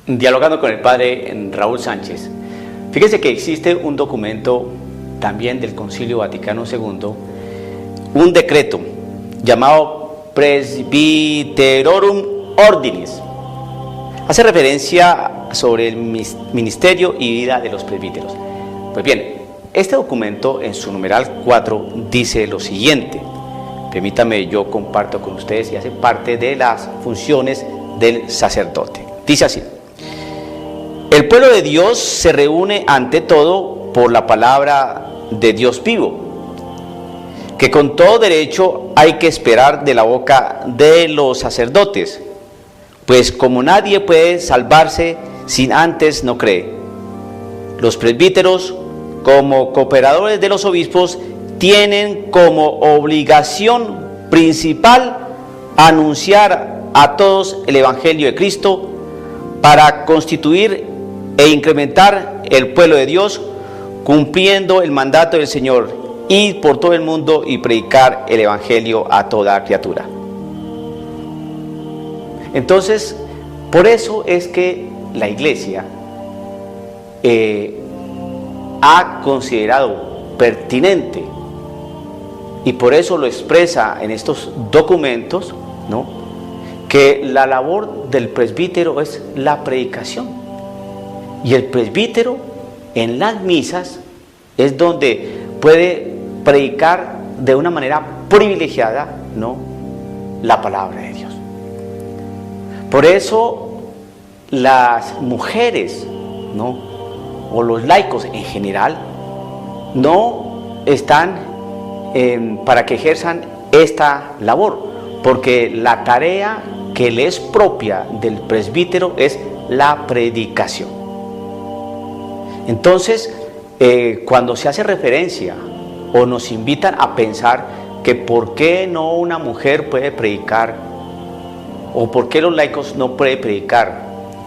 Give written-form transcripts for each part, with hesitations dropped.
Dialogando con el padre Raúl Sánchez. Fíjese que existe un documento también del Concilio Vaticano II, un decreto llamado Presbyterorum Ordinis. Hace referencia sobre el ministerio y vida de los presbíteros. Pues bien, este documento en su numeral 4 dice lo siguiente. Permítame, yo comparto con ustedes y hace parte de las funciones del sacerdote. Dice así: el pueblo de Dios se reúne ante todo por la palabra de Dios vivo, que con todo derecho hay que esperar de la boca de los sacerdotes, pues como nadie puede salvarse sin antes no cree. Los presbíteros, como cooperadores de los obispos, tienen como obligación principal anunciar a todos el Evangelio de Cristo para constituir e incrementar el pueblo de Dios, cumpliendo el mandato del Señor, ir por todo el mundo y predicar el Evangelio a toda criatura. Entonces, por eso es que la Iglesia ha considerado pertinente, y por eso lo expresa en estos documentos, ¿no?, que la labor del presbítero es la predicación. Y el presbítero en las misas es donde puede predicar de una manera privilegiada, ¿no?, la palabra de Dios. Por eso las mujeres, ¿no?, o los laicos en general, no están para que ejerzan esta labor, porque la tarea que le es propia del presbítero es la predicación. Entonces, cuando se hace referencia o nos invitan a pensar que por qué no una mujer puede predicar, o por qué los laicos no pueden predicar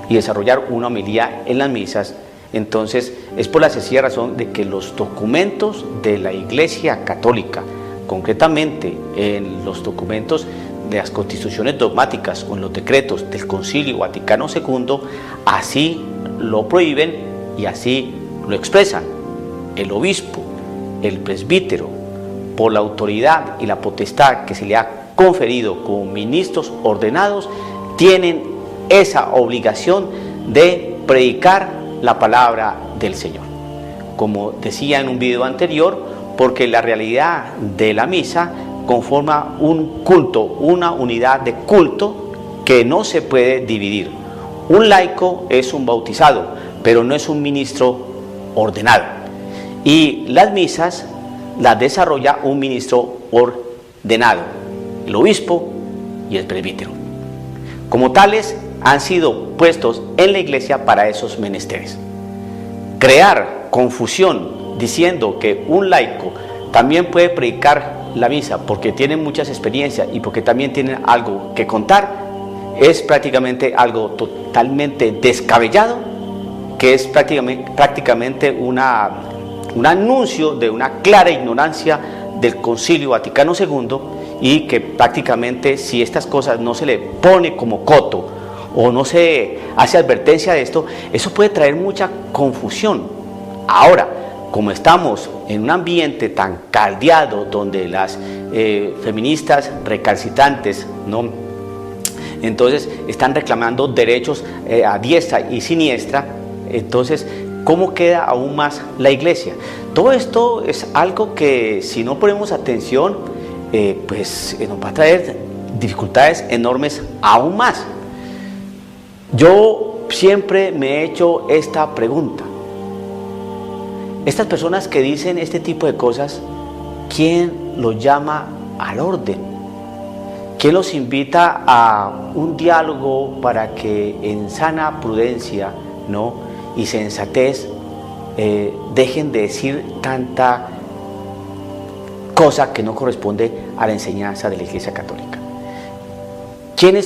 y desarrollar una homilía en las misas, entonces es por la sencilla razón de que los documentos de la Iglesia Católica, concretamente en los documentos de las constituciones dogmáticas o en los decretos del Concilio Vaticano II, así lo prohíben y así lo expresan. El obispo, el presbítero, por la autoridad y la potestad que se le ha conferido como ministros ordenados, tienen esa obligación de predicar la palabra del Señor. Como decía en un video anterior, porque la realidad de la misa conforma un culto, una unidad de culto que no se puede dividir. Un laico es un bautizado, pero no es un ministro ordenado. Y las misas las desarrolla un ministro ordenado, el obispo y el presbítero. Como tales, han sido puestos en la Iglesia para esos menesteres. Crear confusión diciendo que un laico también puede predicar la misa porque tiene muchas experiencias y porque también tiene algo que contar, es prácticamente algo totalmente descabellado, que es prácticamente un anuncio de una clara ignorancia del Concilio Vaticano II, y que prácticamente si estas cosas no se le pone como coto o no se hace advertencia de esto, eso puede traer mucha confusión. Ahora, como estamos en un ambiente tan caldeado donde las feministas recalcitrantes, ¿no?, entonces están reclamando derechos a diestra y siniestra, entonces ¿cómo queda aún más la Iglesia? Todo esto es algo que si no ponemos atención, pues nos va a traer dificultades enormes aún más. Yo siempre me he hecho esta pregunta. Estas personas que dicen este tipo de cosas, ¿quién los llama al orden? ¿Quién los invita a un diálogo para que en sana prudencia, ¿no?, y sensatez dejen de decir tanta cosa que no corresponde a la enseñanza de la Iglesia Católica?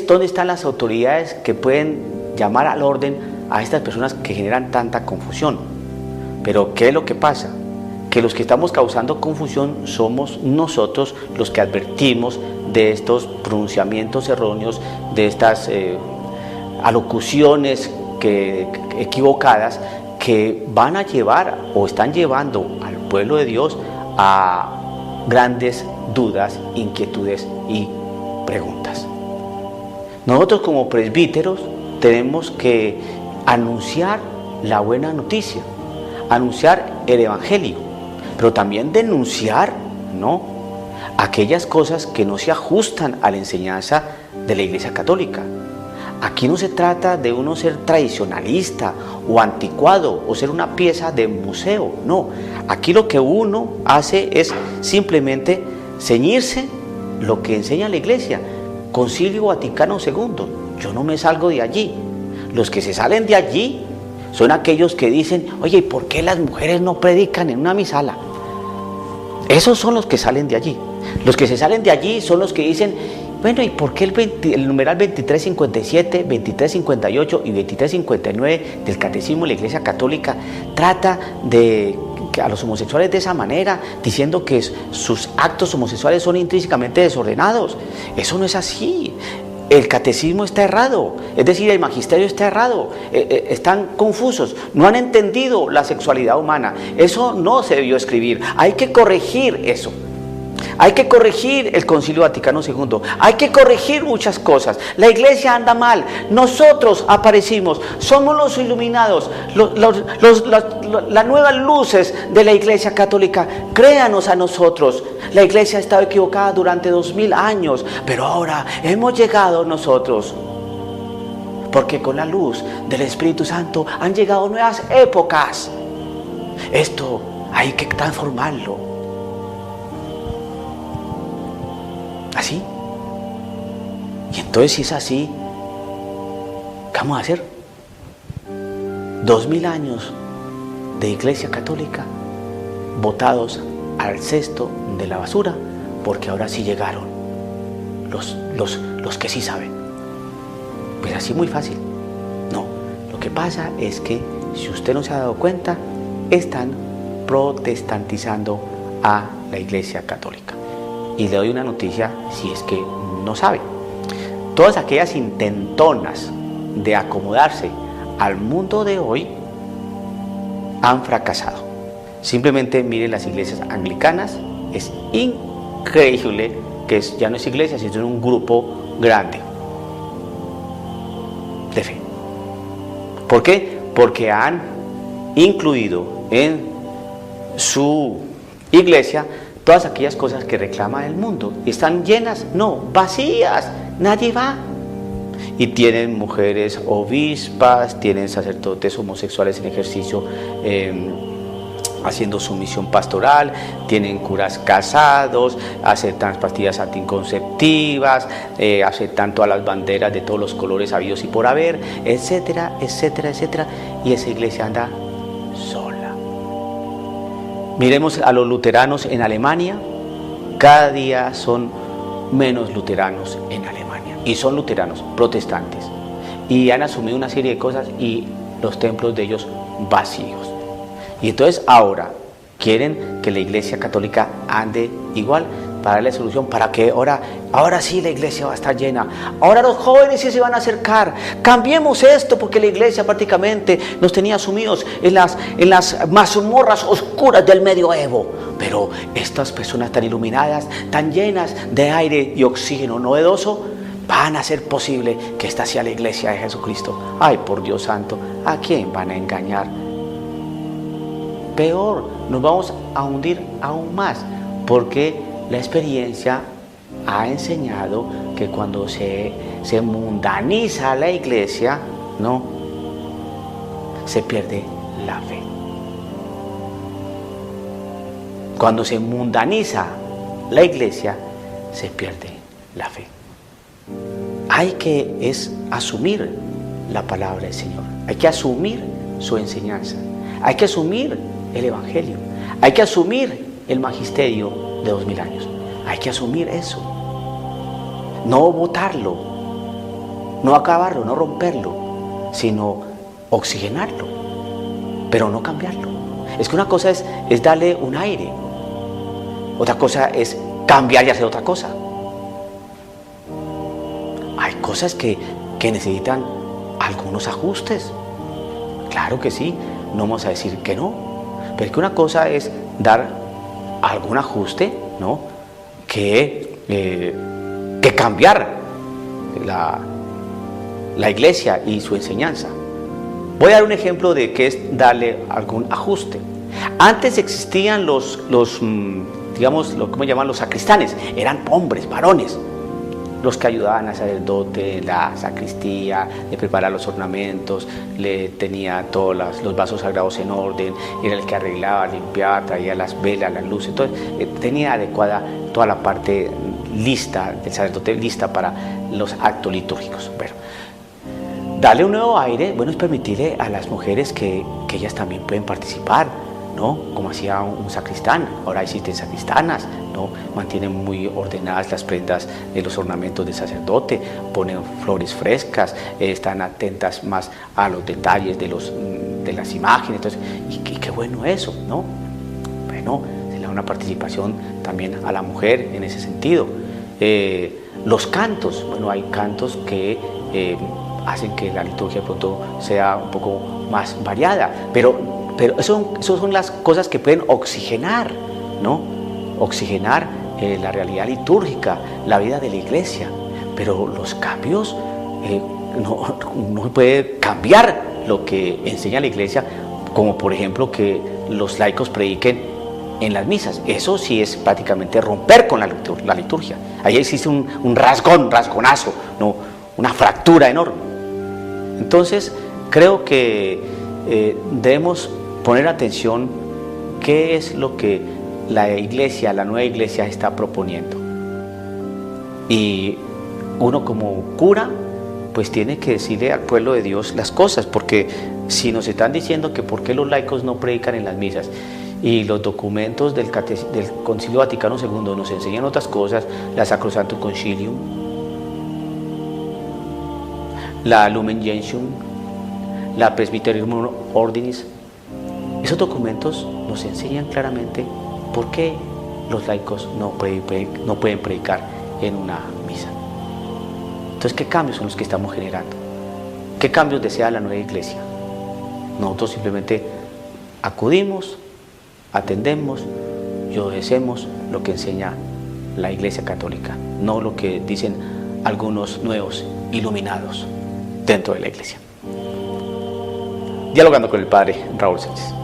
¿Dónde están las autoridades que pueden llamar al orden a estas personas que generan tanta confusión? Pero ¿qué es lo que pasa? Que los que estamos causando confusión somos nosotros los que advertimos de estos pronunciamientos erróneos, de estas alocuciones equivocadas que van a llevar o están llevando al pueblo de Dios a grandes dudas, inquietudes y preguntas. Nosotros como presbíteros tenemos que anunciar la buena noticia, anunciar el evangelio, pero también denunciar, ¿no?, aquellas cosas que no se ajustan a la enseñanza de la Iglesia Católica. Aquí no se trata de uno ser tradicionalista o anticuado o ser una pieza de museo, no. Aquí lo que uno hace es simplemente ceñirse lo que enseña la Iglesia. Concilio Vaticano II, yo no me salgo de allí. Los que se salen de allí son aquellos que dicen, oye, ¿y por qué las mujeres no predican en una misala? Esos son los que salen de allí. Los que se salen de allí son los que dicen, bueno, ¿y por qué el numeral 2357, 2358 y 2359 del Catecismo de la Iglesia Católica trata de a los homosexuales de esa manera, diciendo que sus actos homosexuales son intrínsecamente desordenados? Eso no es así. El catecismo está errado, es decir, el magisterio está errado, están confusos, no han entendido la sexualidad humana. Eso no se debió escribir, hay que corregir eso. Hay que corregir el Concilio Vaticano II, hay que corregir muchas cosas. La Iglesia anda mal, nosotros aparecimos, somos los iluminados, las nuevas luces de la Iglesia Católica. Créanos a nosotros, la Iglesia ha estado equivocada durante 2000 años, pero ahora hemos llegado nosotros, porque con la luz del Espíritu Santo han llegado nuevas épocas. Esto hay que transformarlo. ¿Así? Y entonces, si es así, ¿qué vamos a hacer? 2000 años de Iglesia Católica botados al cesto de la basura, porque ahora sí llegaron los que sí saben. Pues así muy fácil. No, lo que pasa es que, si usted no se ha dado cuenta, están protestantizando a la Iglesia Católica. Y le doy una noticia si es que no sabe. Todas aquellas intentonas de acomodarse al mundo de hoy han fracasado. Simplemente mire las iglesias anglicanas, es increíble que ya no es iglesia, sino es un grupo grande de fe. ¿Por qué? Porque han incluido en su iglesia todas aquellas cosas que reclama el mundo. ¿Están llenas? No, vacías, nadie va. Y tienen mujeres obispas, tienen sacerdotes homosexuales en ejercicio, haciendo su misión pastoral, tienen curas casados, aceptan pastillas anticonceptivas, aceptan todas las banderas de todos los colores habidos y por haber, etcétera, etcétera, etcétera. Y esa iglesia anda sola. Miremos a los luteranos en Alemania, cada día son menos luteranos en Alemania, y son luteranos protestantes, y han asumido una serie de cosas y los templos de ellos vacíos. Y entonces ahora quieren que la Iglesia Católica ande igual, para darle solución, para que ahora sí la iglesia va a estar llena, ahora los jóvenes sí se van a acercar, cambiemos esto, porque la iglesia prácticamente nos tenía sumidos en las mazmorras oscuras del medioevo. Pero estas personas tan iluminadas, tan llenas de aire y oxígeno novedoso, van a hacer posible que esta sea la iglesia de Jesucristo. Ay, por Dios santo, ¿a quién van a engañar? Peor, nos vamos a hundir aún más, porque la experiencia ha enseñado que cuando se mundaniza la iglesia, ¿no?, se pierde la fe. Cuando se mundaniza la iglesia, se pierde la fe. Hay que asumir la palabra del Señor, hay que asumir su enseñanza, hay que asumir el evangelio, hay que asumir el magisterio de 2000 años. Hay que asumir eso, no botarlo, no acabarlo, no romperlo, sino oxigenarlo, pero no cambiarlo. Es que una cosa es darle un aire, otra cosa es cambiar y hacer otra cosa. Hay cosas que necesitan algunos ajustes, Claro que sí, no vamos a decir que no, pero es que una cosa es dar algún ajuste, ¿no? que cambiar la iglesia y su enseñanza. Voy a dar un ejemplo de qué es darle algún ajuste. Antes existían digamos, ¿cómo llaman? Los sacristanes. Eran hombres, varones, los que ayudaban al sacerdote en la sacristía, de preparar los ornamentos, le tenía todos los vasos sagrados en orden, era el que arreglaba, limpiaba, traía las velas, las luces, entonces tenía adecuada toda la parte lista del sacerdote, lista para los actos litúrgicos. Bueno, darle un nuevo aire, bueno, es permitirle a las mujeres que ellas también pueden participar, ¿no? Como hacía un sacristán, ahora existen sacristanas, ¿no? Mantienen muy ordenadas las prendas de los ornamentos del sacerdote, ponen flores frescas, están atentas más a los detalles de las imágenes, entonces, y qué bueno eso, ¿no? Bueno, se le da una participación también a la mujer en ese sentido. Los cantos, bueno, hay cantos que hacen que la liturgia de pronto sea un poco más variada, pero eso son las cosas que pueden oxigenar, ¿no? Oxigenar la realidad litúrgica, la vida de la iglesia. Pero los cambios, no puede cambiar lo que enseña la iglesia, como por ejemplo que los laicos prediquen en las misas. Eso sí es prácticamente romper con la liturgia. Ahí existe un rasgonazo, ¿no? Una fractura enorme. Entonces, creo que debemos poner atención qué es lo que la iglesia, la nueva iglesia está proponiendo. Y uno como cura, pues tiene que decirle al pueblo de Dios las cosas, porque si nos están diciendo que por qué los laicos no predican en las misas, y los documentos del Concilio Vaticano II nos enseñan otras cosas, la Sacrosanctum Concilium, la Lumen Gentium, la Presbyterium Ordinis, esos documentos nos enseñan claramente por qué los laicos no pueden predicar en una misa. Entonces, ¿qué cambios son los que estamos generando? ¿Qué cambios desea la nueva iglesia? Nosotros simplemente acudimos, atendemos y obedecemos lo que enseña la Iglesia Católica, no lo que dicen algunos nuevos iluminados dentro de la iglesia. Dialogando con el padre Raúl Sánchez.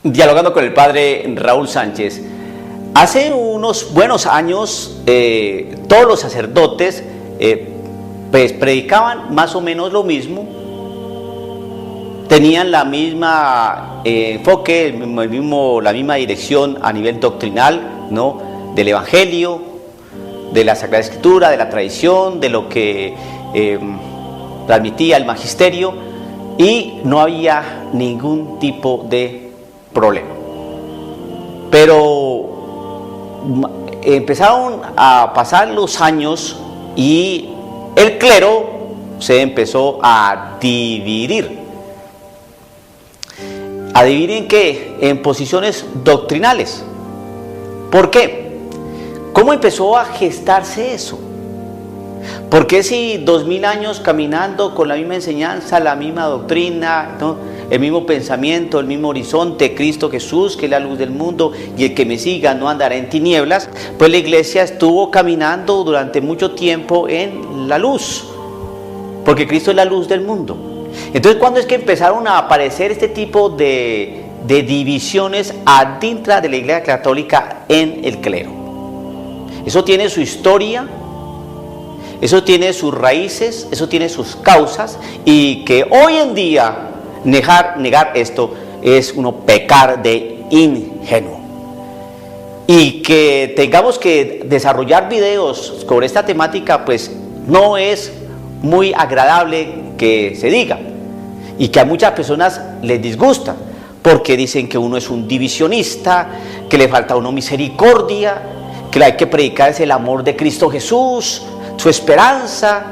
Dialogando con el padre Raúl Sánchez. Hace unos buenos años todos los sacerdotes pues predicaban más o menos lo mismo, tenían la misma enfoque, la misma dirección a nivel doctrinal, ¿no? Del Evangelio, de la Sagrada Escritura, de la tradición, de lo que transmitía el magisterio, y no había ningún tipo de problema. Pero empezaron a pasar los años y el clero se empezó a dividir. ¿A dividir en qué? En posiciones doctrinales. ¿Por qué? ¿Cómo empezó a gestarse eso? ¿Por qué si 2000 años caminando con la misma enseñanza, la misma doctrina, ¿no? El mismo pensamiento, el mismo horizonte, Cristo Jesús, que es la luz del mundo, y el que me siga no andará en tinieblas? Pues la iglesia estuvo caminando durante mucho tiempo en la luz, porque Cristo es la luz del mundo. Entonces, ¿cuándo es que empezaron a aparecer este tipo de divisiones adentro de la Iglesia Católica en el clero? Eso tiene su historia, eso tiene sus raíces, eso tiene sus causas, y que hoy en día negar esto es uno pecar de ingenuo. Y que tengamos que desarrollar videos sobre esta temática, pues no es muy agradable que se diga, y que a muchas personas les disgusta, porque dicen que uno es un divisionista, que le falta a uno misericordia, que hay que predicar es el amor de Cristo Jesús, su esperanza,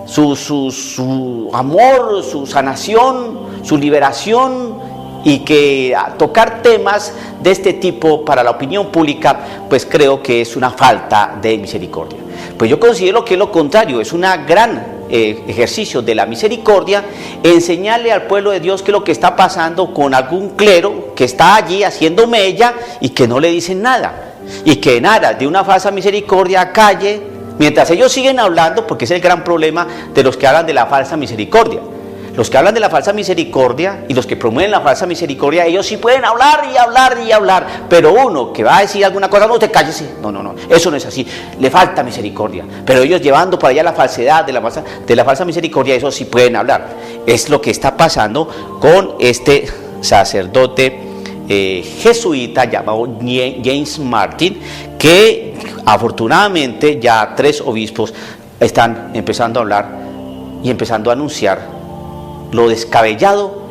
su amor, su sanación, su liberación, y que tocar temas de este tipo para la opinión pública, pues creo que es una falta de misericordia. Pues yo considero que es lo contrario, es una gran ejercicio de la misericordia, enseñarle al pueblo de Dios qué es lo que está pasando con algún clero que está allí haciendo mella y que no le dicen nada, y que en aras de una falsa misericordia calle, mientras ellos siguen hablando, porque es el gran problema de los que hablan de la falsa misericordia. Los que hablan de la falsa misericordia y los que promueven la falsa misericordia, ellos sí pueden hablar y hablar y hablar, pero uno que va a decir alguna cosa, no, te cállese, no, eso no es así, le falta misericordia. Pero ellos llevando por allá la falsedad de la falsa misericordia, eso sí pueden hablar. Es lo que está pasando con este sacerdote jesuita llamado James Martin, que afortunadamente ya 3 obispos están empezando a hablar y empezando a anunciar lo descabellado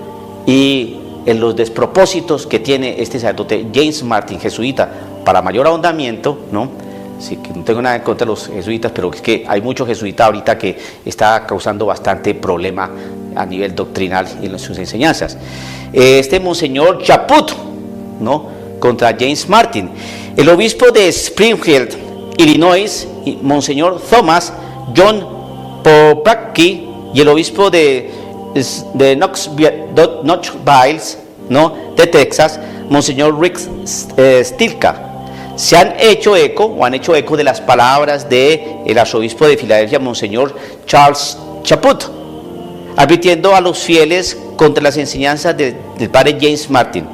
y en los despropósitos que tiene este sacerdote James Martin, jesuita. Para mayor ahondamiento, ¿no? Sí, que no tengo nada en contra de los jesuitas, pero es que hay muchos jesuitas ahorita que está causando bastante problema a nivel doctrinal en sus enseñanzas. Este monseñor Chaput, ¿no?, contra James Martin. El obispo de Springfield, Illinois, monseñor Thomas John Popacki, y el obispo de Knoxville, ¿no?, de Texas, monseñor Rick Stilka, se han hecho eco de las palabras del arzobispo de Filadelfia, monseñor Charles Chaput, advirtiendo a los fieles contra las enseñanzas del padre James Martin,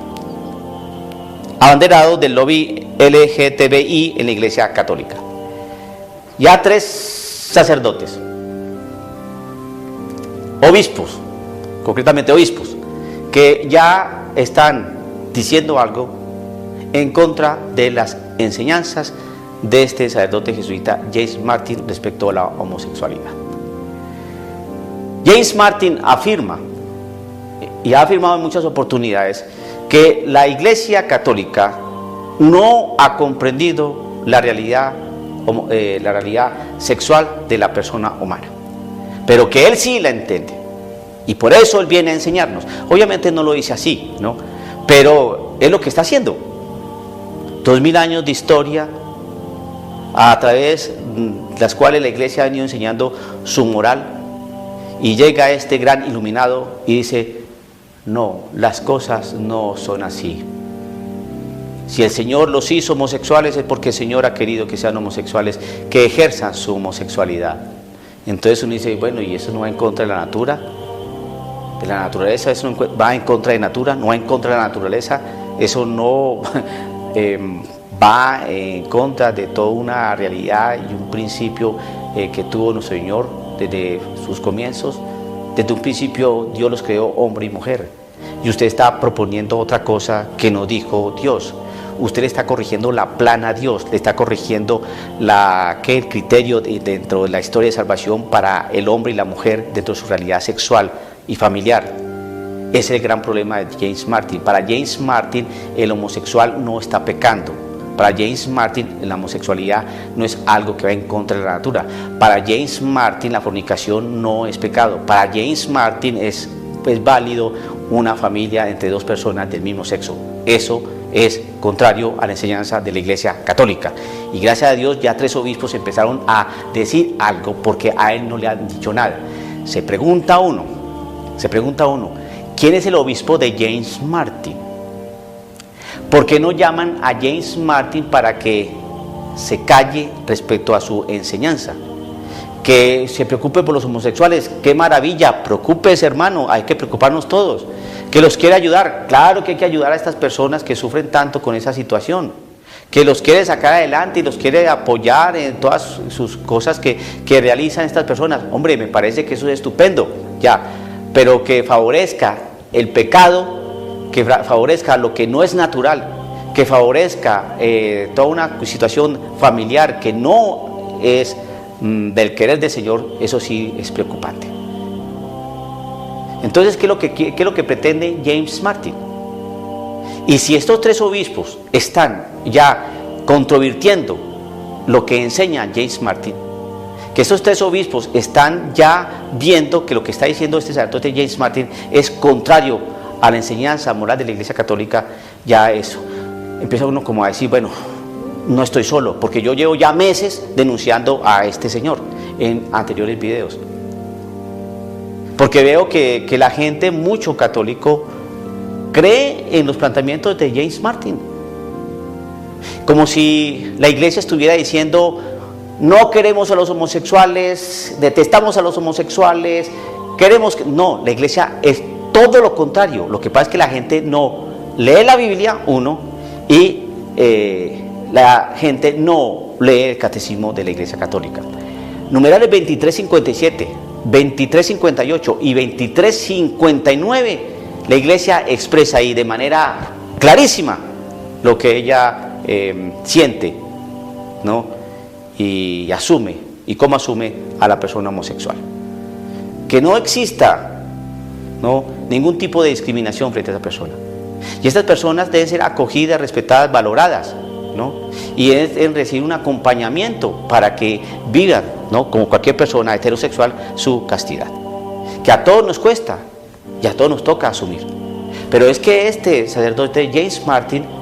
abanderado del lobby LGTBI en la Iglesia Católica. Ya 3 sacerdotes, obispos, concretamente obispos, que ya están diciendo algo en contra de las enseñanzas de este sacerdote jesuita James Martin respecto a la homosexualidad. James Martin afirma, y ha afirmado en muchas oportunidades, que la Iglesia Católica no ha comprendido la realidad sexual de la persona humana, pero que él sí la entiende, y por eso él viene a enseñarnos. Obviamente no lo dice así, ¿no?, pero es lo que está haciendo. 2000 años de historia a través de las cuales la Iglesia ha venido enseñando su moral, y llega este gran iluminado y dice: no, las cosas no son así. Si el Señor los hizo homosexuales es porque el Señor ha querido que sean homosexuales, que ejerzan su homosexualidad. Entonces uno dice: bueno, ¿y eso no va en contra de la naturaleza? ¿Eso va en contra de natura? ¿No va en contra de la naturaleza? Eso no va en contra de toda una realidad y un principio que tuvo nuestro Señor desde sus comienzos. Desde un principio Dios los creó hombre y mujer, y usted está proponiendo otra cosa que no dijo Dios. Usted le está corrigiendo la plana a Dios, le está corrigiendo el criterio dentro de la historia de salvación para el hombre y la mujer dentro de su realidad sexual y familiar. Ese es el gran problema de James Martin. Para James Martin, el homosexual no está pecando. Para James Martin, la homosexualidad no es algo que va en contra de la natura. Para James Martin, la fornicación no es pecado. Para James Martin es válido una familia entre 2 personas del mismo sexo. Eso es contrario a la enseñanza de la Iglesia Católica. Y gracias a Dios ya 3 obispos empezaron a decir algo, porque a él no le han dicho nada. Se pregunta uno, ¿quién es el obispo de James Martin? ¿Por qué no llaman a James Martin para que se calle respecto a su enseñanza? Que se preocupe por los homosexuales, qué maravilla, preocúpese, hermano, hay que preocuparnos todos. Que los quiere ayudar, claro que hay que ayudar a estas personas que sufren tanto con esa situación, que los quiere sacar adelante y los quiere apoyar en todas sus cosas que realizan estas personas. Hombre, me parece que eso es estupendo, ya, pero que favorezca el pecado, que favorezca lo que no es natural, que favorezca toda una situación familiar que no es del querer del Señor, eso sí es preocupante. Entonces, ¿qué es lo que pretende James Martin? Y si estos 3 obispos están ya controvirtiendo lo que enseña James Martin, que estos 3 obispos están ya viendo que lo que está diciendo este sacerdote James Martin es contrario a la enseñanza moral de la Iglesia Católica, ya eso, empieza uno como a decir, bueno, no estoy solo, porque yo llevo ya meses denunciando a este señor en anteriores videos. Porque veo que la gente, mucho católico, cree en los planteamientos de James Martin. Como si la Iglesia estuviera diciendo, no queremos a los homosexuales, detestamos a los homosexuales, queremos que... No, la Iglesia es todo lo contrario. Lo que pasa es que la gente no lee la Biblia, uno, y la gente no lee el catecismo de la Iglesia Católica. Numerales 2357, 2358 y 2359, la Iglesia expresa ahí de manera clarísima lo que ella siente, ¿no? Y asume, y cómo asume a la persona homosexual. Que no exista, ¿no?, ningún tipo de discriminación frente a esa persona. Y estas personas deben ser acogidas, respetadas, valoradas, ¿no? Y deben recibir un acompañamiento para que vivan, ¿no?, como cualquier persona heterosexual, su castidad. Que a todos nos cuesta y a todos nos toca asumir. Pero es que este sacerdote James Martin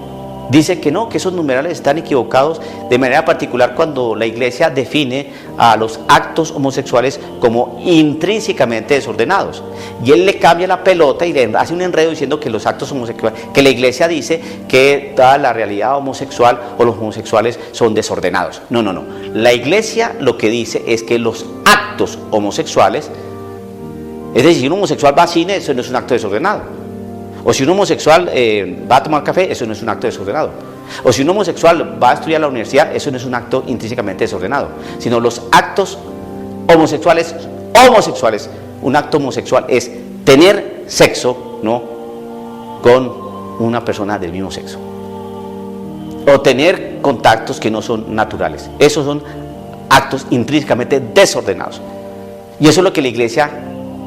dice que no, que esos numerales están equivocados, de manera particular cuando la Iglesia define a los actos homosexuales como intrínsecamente desordenados. Y él le cambia la pelota y le hace un enredo diciendo que los actos homosexuales, que la Iglesia dice que toda la realidad homosexual o los homosexuales son desordenados. No, no, no. La Iglesia lo que dice es que los actos homosexuales, es decir, si un homosexual va al cine, eso no es un acto desordenado. O si un homosexual va a tomar café, eso no es un acto desordenado. O si un homosexual va a estudiar a la universidad, eso no es un acto intrínsecamente desordenado. Sino los actos homosexuales, un acto homosexual es tener sexo, ¿no?, con una persona del mismo sexo. O tener contactos que no son naturales. Esos son actos intrínsecamente desordenados. Y eso es lo que la Iglesia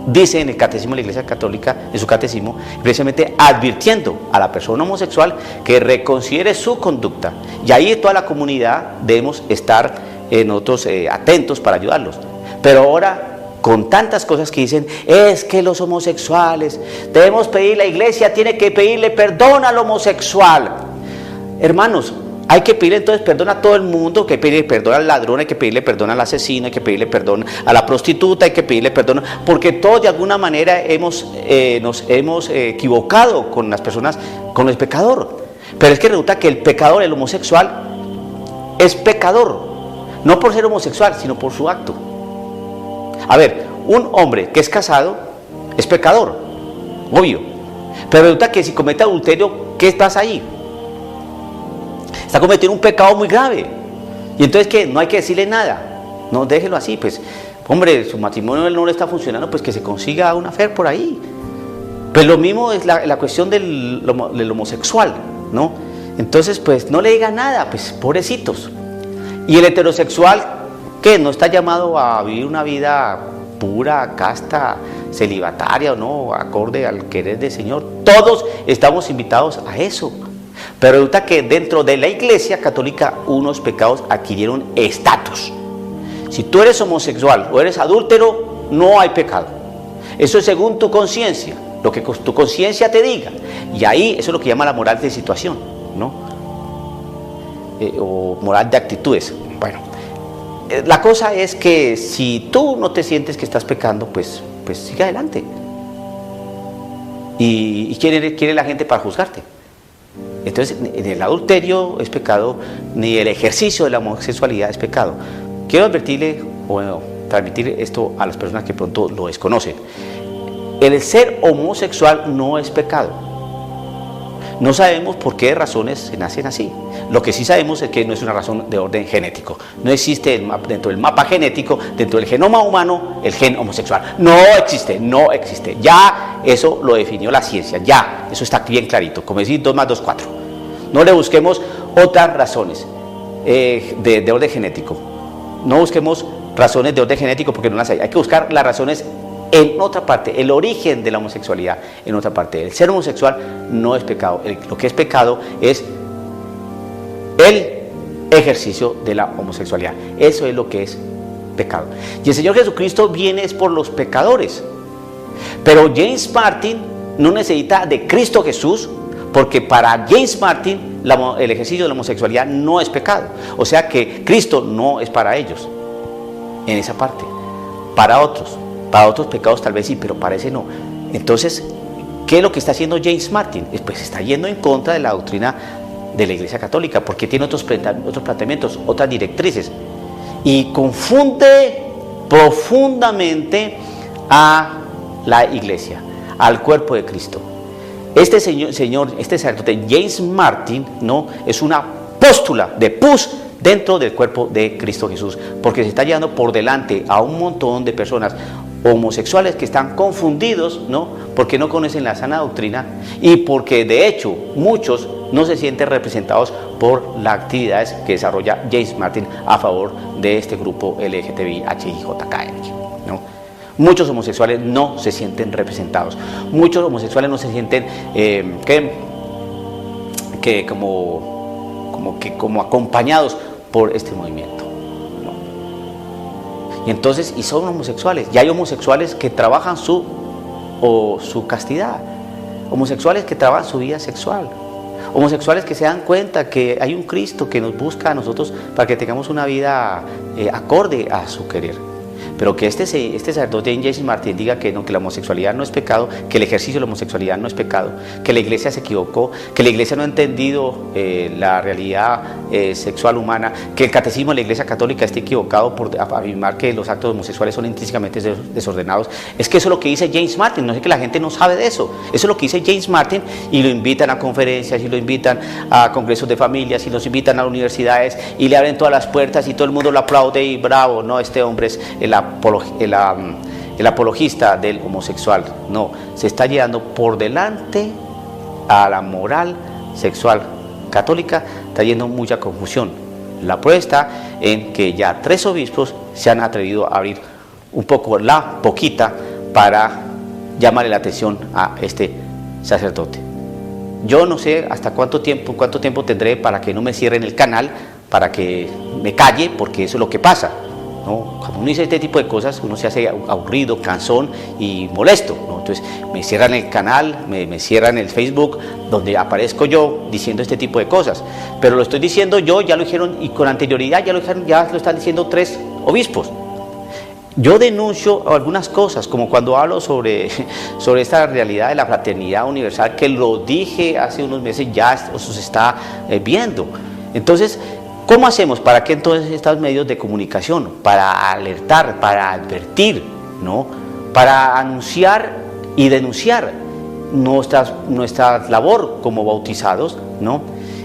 dice en el catecismo de la Iglesia Católica, en su catecismo, precisamente advirtiendo a la persona homosexual que reconsidere su conducta. Y ahí toda la comunidad debemos estar nosotros atentos para ayudarlos. Pero ahora, con tantas cosas que dicen, es que los homosexuales, debemos pedir, la Iglesia tiene que pedirle perdón al homosexual. Hermanos, hay que pedirle entonces perdón a todo el mundo, hay que pedirle perdón al ladrón, hay que pedirle perdón al asesino, hay que pedirle perdón a la prostituta, hay que pedirle perdón, porque todos de alguna manera nos hemos equivocado con las personas, con el pecador. Pero es que resulta que el pecador, el homosexual, es pecador, no por ser homosexual, sino por su acto. A ver, un hombre que es casado es pecador, obvio, pero resulta que si comete adulterio, ¿qué pasa ahí? Está cometiendo un pecado muy grave. Y entonces, ¿qué? No hay que decirle nada. No, déjelo así, pues, hombre, su matrimonio no le está funcionando, pues que se consiga una fe por ahí. Pues lo mismo es la cuestión del homosexual, ¿no? Entonces, pues, no le diga nada, pues, pobrecitos. Y el heterosexual, ¿qué? No está llamado a vivir una vida pura, casta, celibataria, o no, acorde al querer del Señor. Todos estamos invitados a eso. Pero resulta que dentro de la Iglesia Católica unos pecados adquirieron estatus. Si tú eres homosexual o eres adúltero, no hay pecado. Eso es según tu conciencia, lo que tu conciencia te diga. Y ahí eso es lo que llama la moral de situación, ¿no? O moral de actitudes. Bueno, la cosa es que si tú no te sientes que estás pecando, pues sigue adelante. ¿Y quién es la gente para juzgarte? Entonces, ni el adulterio es pecado, ni el ejercicio de la homosexualidad es pecado. Quiero advertirle, o transmitir esto a las personas que pronto lo desconocen. El ser homosexual no es pecado. No sabemos por qué razones se nacen así. Lo que sí sabemos es que no es una razón de orden genético. No existe dentro del mapa genético, dentro del genoma humano, el gen homosexual. No existe, no existe. Ya eso lo definió la ciencia, ya, eso está bien clarito. Como decir 2 más 2, 4. No le busquemos otras razones de orden genético. No busquemos razones de orden genético porque no las hay. Hay que buscar las razones en otra parte, el origen de la homosexualidad en otra parte. El ser homosexual no es pecado. Lo que es pecado es el ejercicio de la homosexualidad. Eso es lo que es pecado. Y el Señor Jesucristo viene es por los pecadores. Pero James Martin no necesita de Cristo Jesús, porque para James Martin el ejercicio de la homosexualidad no es pecado. O sea que Cristo no es para ellos en esa parte. Para otros pecados tal vez sí, pero para ese no. Entonces, ¿qué es lo que está haciendo James Martin? Pues está yendo en contra de la doctrina de la Iglesia Católica, porque tiene otros planteamientos, otras directrices, y confunde profundamente a la Iglesia, al cuerpo de Cristo. Este sacerdote James Martin, ¿no?, es una póstula de pus dentro del cuerpo de Cristo Jesús, porque se está llevando por delante a un montón de personas homosexuales que están confundidos, ¿no?, porque no conocen la sana doctrina, y porque de hecho muchos no se sienten representados por las actividades que desarrolla James Martin a favor de este grupo LGTBIHIJKN, ¿no? Muchos homosexuales no se sienten representados, muchos homosexuales no se sienten como acompañados por este movimiento, ¿no? Y entonces, y son homosexuales, y hay homosexuales que trabajan su castidad, homosexuales que trabajan su vida sexual, homosexuales que se dan cuenta que hay un Cristo que nos busca a nosotros para que tengamos una vida acorde a su querer. Pero que este sacerdote James Martin diga que no, que la homosexualidad no es pecado, que el ejercicio de la homosexualidad no es pecado, que la Iglesia se equivocó, que la Iglesia no ha entendido la realidad sexual humana, que el catecismo de la Iglesia Católica esté equivocado por afirmar que los actos homosexuales son intrínsecamente desordenados. Es que eso es lo que dice James Martin, no sé que la gente no sabe de eso. Eso es lo que dice James Martin, y lo invitan a conferencias, y lo invitan a congresos de familias, y los invitan a universidades, y le abren todas las puertas, y todo el mundo lo aplaude, y bravo, no, este hombre es el apologista del homosexual. No, se está llevando por delante a la moral sexual católica, trayendo mucha confusión. La prueba está en que ya 3 obispos se han atrevido a abrir un poco la boquita para llamarle la atención a este sacerdote. Yo no sé hasta cuánto tiempo tendré para que no me cierren el canal, para que me calle, porque eso es lo que pasa, ¿no? Cuando uno dice este tipo de cosas, uno se hace aburrido, cansón y molesto, ¿no? Entonces me cierran el canal, me cierran el Facebook, donde aparezco yo diciendo este tipo de cosas. Pero lo estoy diciendo yo, ya lo dijeron, y con anterioridad ya lo están diciendo 3 obispos. Yo denuncio algunas cosas, como cuando hablo sobre esta realidad de la fraternidad universal, que lo dije hace unos meses, ya se está viendo. Entonces, ¿cómo hacemos? ¿Para qué entonces estos medios de comunicación? Para alertar, para advertir, ¿no? Para anunciar y denunciar. Nuestra labor como bautizados, ¿no?,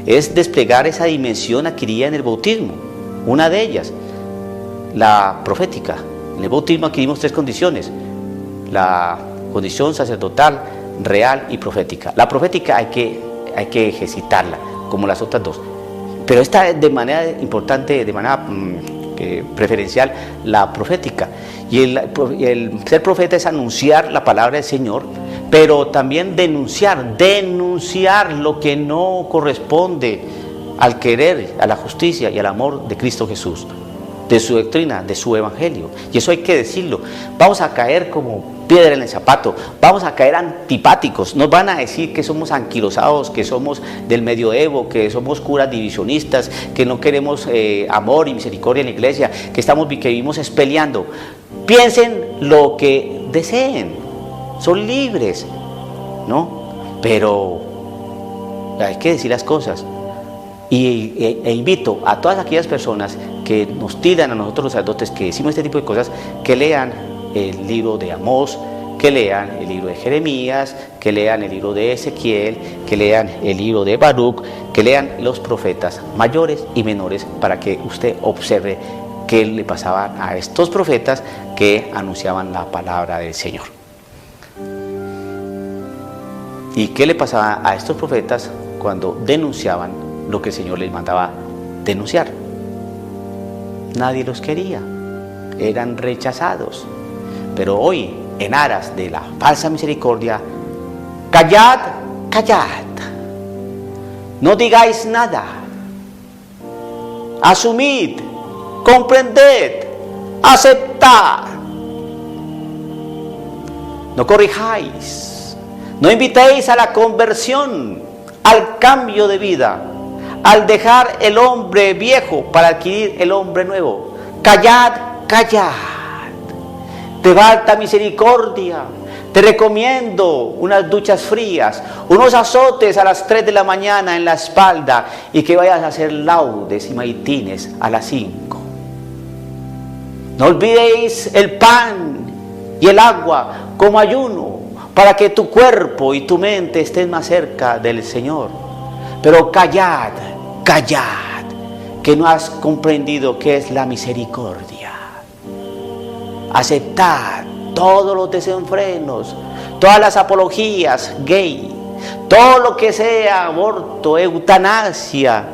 es desplegar esa dimensión adquirida en el bautismo. Una de ellas, la profética. En el bautismo adquirimos 3 condiciones: la condición sacerdotal, real y profética. La profética hay que ejercitarla, como las otras 2. Pero esta de manera importante, de manera preferencial, la profética. Y el ser profeta es anunciar la palabra del Señor, pero también denunciar lo que no corresponde al querer, a la justicia y al amor de Cristo Jesús, de su doctrina, de su evangelio. Y eso hay que decirlo. Vamos a caer como piedra en el zapato, vamos a caer antipáticos, nos van a decir que somos anquilosados, que somos del medioevo, que somos curas divisionistas, que no queremos amor y misericordia en la iglesia, que vivimos peleando. Piensen lo que deseen, son libres, ¿no? Pero hay que decir las cosas. E invito a todas aquellas personas que nos tildan a nosotros los sacerdotes que decimos este tipo de cosas, que lean el libro de Amós, que lean el libro de Jeremías, que lean el libro de Ezequiel, que lean el libro de Baruch, que lean los profetas mayores y menores, para que usted observe qué le pasaba a estos profetas que anunciaban la palabra del Señor. ¿Y qué le pasaba a estos profetas cuando denunciaban lo que el Señor les mandaba denunciar? Nadie los quería, eran rechazados. Pero hoy, en aras de la falsa misericordia, callad, callad, no digáis nada, asumid, comprended, aceptad. No corrijáis, no invitéis a la conversión, al cambio de vida, al dejar el hombre viejo para adquirir el hombre nuevo. Callad, callad. De alta misericordia, te recomiendo unas duchas frías, unos azotes a las 3 de la mañana en la espalda y que vayas a hacer laudes y maitines a las 5. No olvidéis el pan y el agua como ayuno para que tu cuerpo y tu mente estén más cerca del Señor. Pero callad, callad, que no has comprendido qué es la misericordia. Aceptad todos los desenfrenos, todas las apologías gay, todo lo que sea aborto, eutanasia,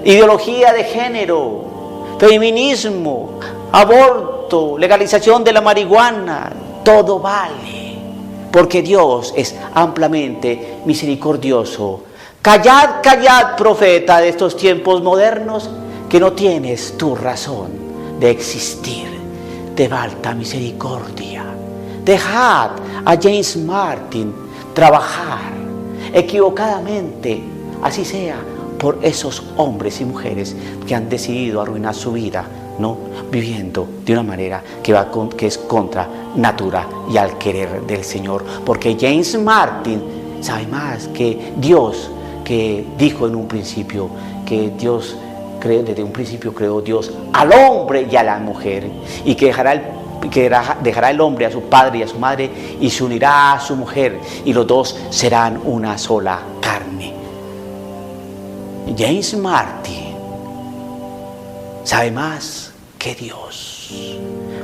ideología de género, feminismo, aborto, legalización de la marihuana, todo vale, porque Dios es ampliamente misericordioso. Callad, callad, profeta de estos tiempos modernos, que no tienes tu razón de existir. De alta misericordia. Dejad a James Martin trabajar equivocadamente, así sea, por esos hombres y mujeres que han decidido arruinar su vida, ¿no? Viviendo de una manera que es contra natura y al querer del Señor. Porque James Martin sabe más que Dios, que dijo en un principio que Dios desde un principio creó Dios al hombre y a la mujer, y que dejará el hombre a su padre y a su madre y se unirá a su mujer, y los dos serán una sola carne. James Martin sabe más que Dios.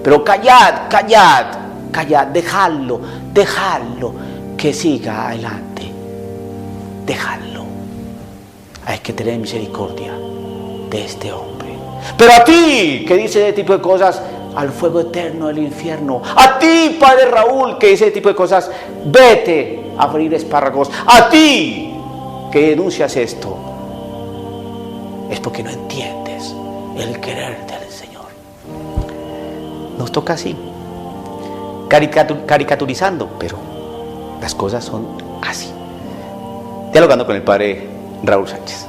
Pero callad, callad, callad, dejadlo que siga adelante. Dejadlo. Hay que tener misericordia de este hombre. Pero a ti, que dice ese tipo de cosas, al fuego eterno del infierno. A ti, padre Raúl, que dice ese tipo de cosas, vete a freír espárragos. A ti, que denuncias esto, es porque no entiendes el querer del Señor. Nos toca así, caricaturizando, pero las cosas son así. Dialogando con el padre Raúl Sánchez.